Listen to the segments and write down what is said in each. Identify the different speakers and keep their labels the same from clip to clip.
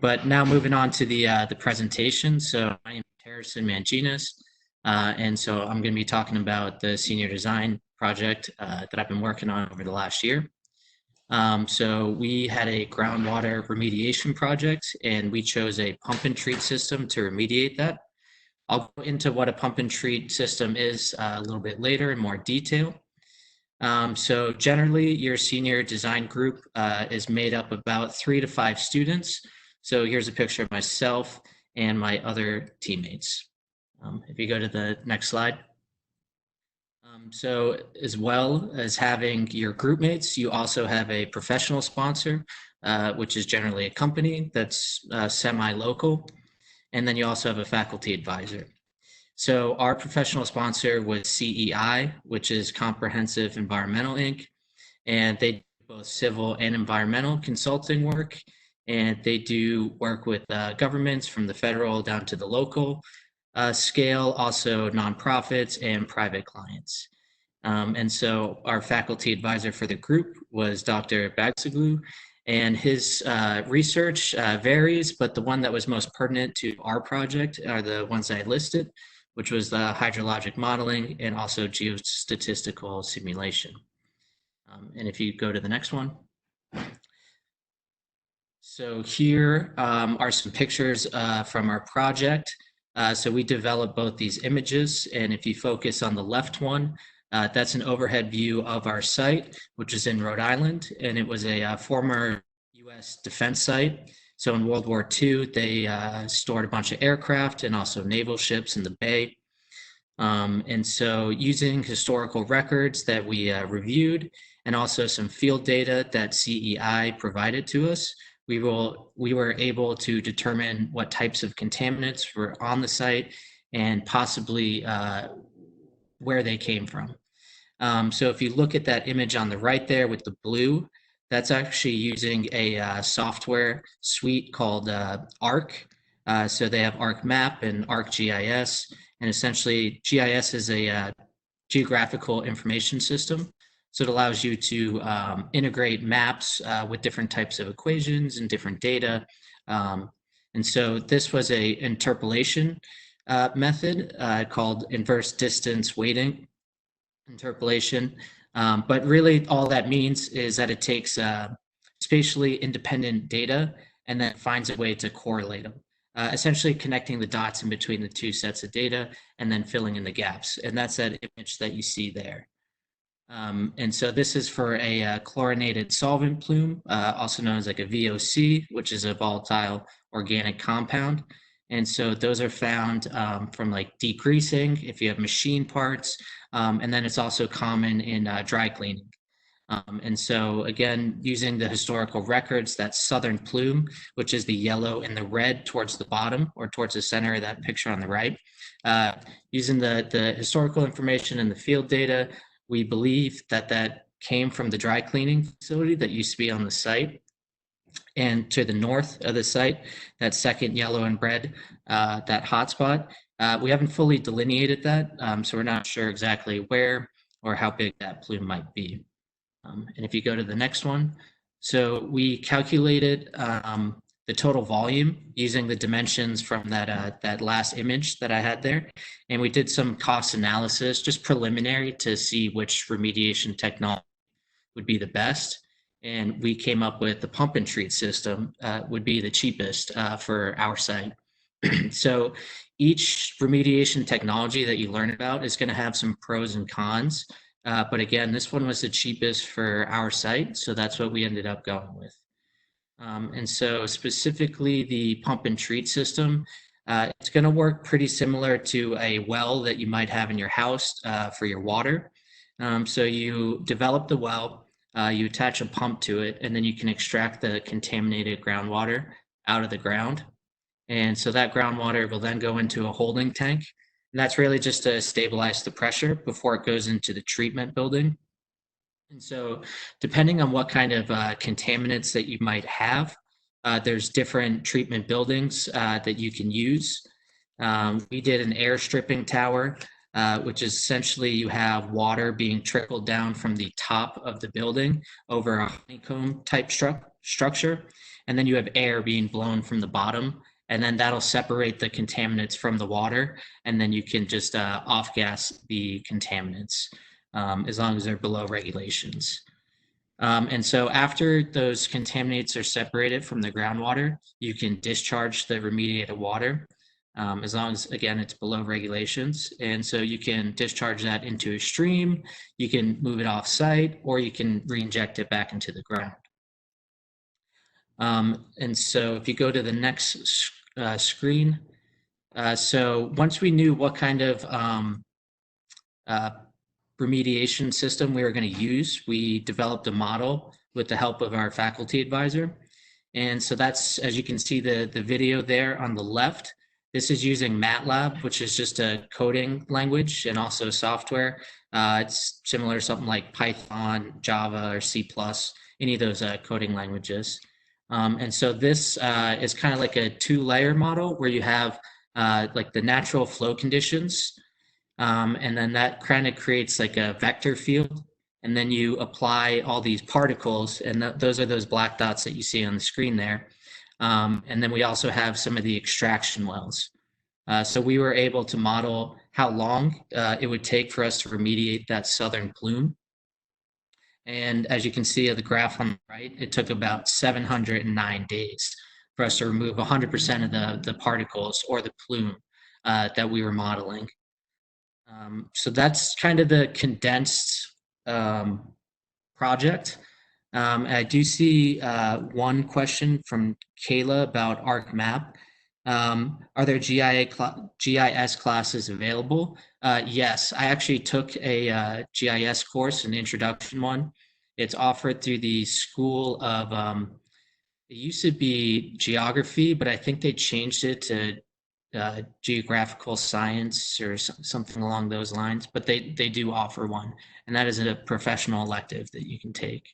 Speaker 1: But now moving on to the presentation. So my name is Harrison Mangines, and so I'm going to be talking about the senior design project that I've been working on over the last year. So we had a groundwater remediation project, and we chose a pump and treat system to remediate that. I'll go into what a pump and treat system is a little bit later in more detail. So generally, your senior design group is made up of about 3 to 5 students. So here's a picture of myself and my other teammates. If you go to the next slide. So as well as having your group mates, you also have a professional sponsor, which is generally a company that's semi-local. And then you also have a faculty advisor. So our professional sponsor was CEI, which is Comprehensive Environmental Inc. And they do both civil and environmental consulting work. And they do work with governments from the federal down to the local scale, also nonprofits and private clients. And so our faculty advisor for the group was Dr. Bagzaglu, and his research varies, but the one that was most pertinent to our project are the ones I listed, which was the hydrologic modeling and also geostatistical simulation. And if you go to the next one. So here are some pictures from our project. So we developed both these images, and if you focus on the left one, that's an overhead view of our site, which is in Rhode Island, and it was a former U.S. defense site. So in World War II, they stored a bunch of aircraft and also naval ships in the bay. And so using historical records that we reviewed and also some field data that CEI provided to us, we were able to determine what types of contaminants were on the site and possibly where they came from. So if you look at that image on the right there with the blue, that's actually using a software suite called ARC. So they have ArcMap and ArcGIS, and essentially GIS is a geographical information system. So it allows you to integrate maps with different types of equations and different data. And so this was a interpolation method called inverse distance weighting interpolation. But really all that means is that it takes spatially independent data and then finds a way to correlate them, essentially connecting the dots in between the two sets of data and then filling in the gaps. And that's that image that you see there. And so this is for a chlorinated solvent plume, also known as like a VOC, which is a volatile organic compound. And so those are found from like degreasing if you have machine parts, and then it's also common in dry cleaning. And so again, using the historical records, that southern plume, which is the yellow and the red towards the bottom or towards the center of that picture on the right, using the historical information and the field data, we believe that that came from the dry cleaning facility that used to be on the site. And to the north of the site, that second yellow and red, that hotspot, we haven't fully delineated that, so we're not sure exactly where or how big that plume might be. And if you go to the next one, so we calculated the total volume using the dimensions from that last image that I had there. And we did some cost analysis, just preliminary, to see which remediation technology would be the best. And we came up with the pump and treat system would be the cheapest for our site. So each remediation technology that you learn about is going to have some pros and cons. But again, this one was the cheapest for our site, so that's what we ended up going with. And so specifically the pump and treat system, it's going to work pretty similar to a well that you might have in your house for your water. So you develop the well, you attach a pump to it, and then you can extract the contaminated groundwater out of the ground. And so that groundwater will then go into a holding tank. And that's really just to stabilize the pressure before it goes into the treatment building. And so depending on what kind of contaminants that you might have, there's different treatment buildings that you can use. We did an air stripping tower, which is essentially you have water being trickled down from the top of the building over a honeycomb type structure. and then you have air being blown from the bottom, and then that'll separate the contaminants from the water, and then you can just off gas the contaminants as long as they're below regulations. And so after those contaminants are separated from the groundwater, you can discharge the remediated water as long as, again, it's below regulations. And so you can discharge that into a stream, you can move it off site, or you can re-inject it back into the ground. And so if you go to the next screen, so once we knew what kind of remediation system we were going to use, we developed a model with the help of our faculty advisor. And so that's, as you can see the video there on the left, this is using MATLAB, which is just a coding language and also software. It's similar to something like Python, Java, or C++, any of those coding languages. And so this is kind of like a two-layer model where you have like the natural flow conditions, and then that kind of creates like a vector field. And then you apply all these particles, and those are those black dots that you see on the screen there. And then we also have some of the extraction wells. So we were able to model how long it would take for us to remediate that southern plume. And as you can see of the graph on the right, it took about 709 days for us to remove 100% of the particles or the plume that we were modeling. So that's kind of the condensed project. I do see one question from Kayla about ArcMap. Are there GIS classes available? Yes, I actually took a GIS course, an introduction one. It's offered through the School of, it used to be geography, but I think they changed it to geographical science or something along those lines, but they do offer one, and that is a professional elective that you can take.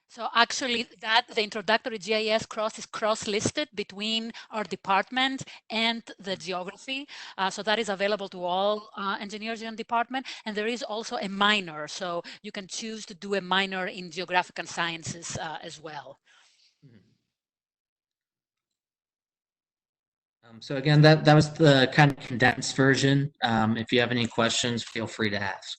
Speaker 2: So actually the introductory GIS course is cross-listed between our department and the geography. So that is available to all engineers in the department. And there is also a minor. So you can choose to do a minor in geographical sciences as well.
Speaker 1: So again, that was the kind of condensed version. If you have any questions, feel free to ask.